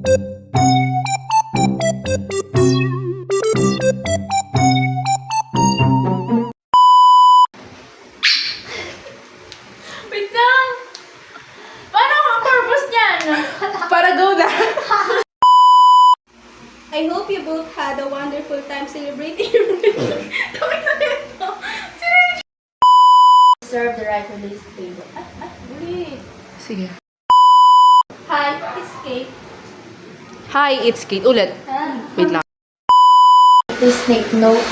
Wait lang! Paano ang purpose niyan? Para go na. I hope you both had a wonderful time celebrating your birthday. Serve the right release table. Ulit. Sige. Hi, it's Kate. Hi, it's Kate. Ulit. Wait lang. Please take note.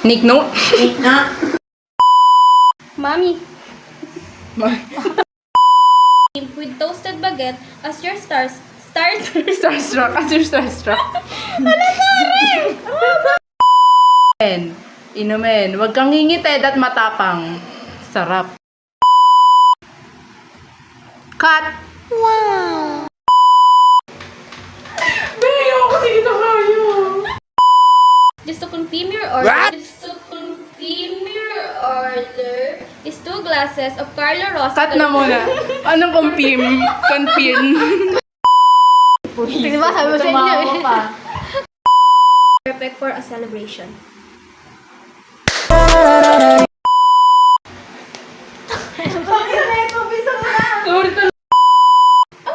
Nick, no? Take na. Mommy. With toasted baguette as your starter. Starstruck. As you're starstruck. Inumin. Huwag kang ngingited at matapang. Sarap. Cut! Wow! Bayo ko dito kayo. Just to confirm your order. Is 2 glasses of Carlo Rossi. Cut na muna. Anong confirm? Confirm. Di ba sabi mo sa inyo eh? Pa. Perfect for a celebration.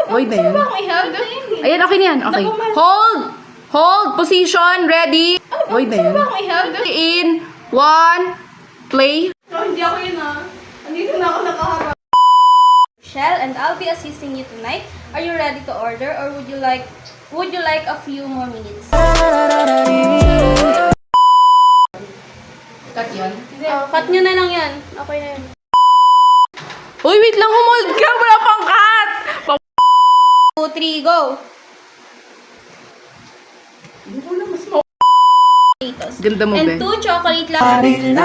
Oy, ba yun? I have the... Ayan, okay na yan. Okay. Hold! Hold! Position! Ready? Oy, ba yun? I have the... In, 1, play. Hindi ako yun ah. Andito na ako nakaharap. Shell, and I'll be assisting you tonight. Are you ready to order or would you like a few more minutes? Cut yun. Cut nyo na lang yan. Okay na yun. Uy, wait lang. Humold ka. Wala pang cut. 2, 3, go! Ganda mo, And be. 2 chocolate latte.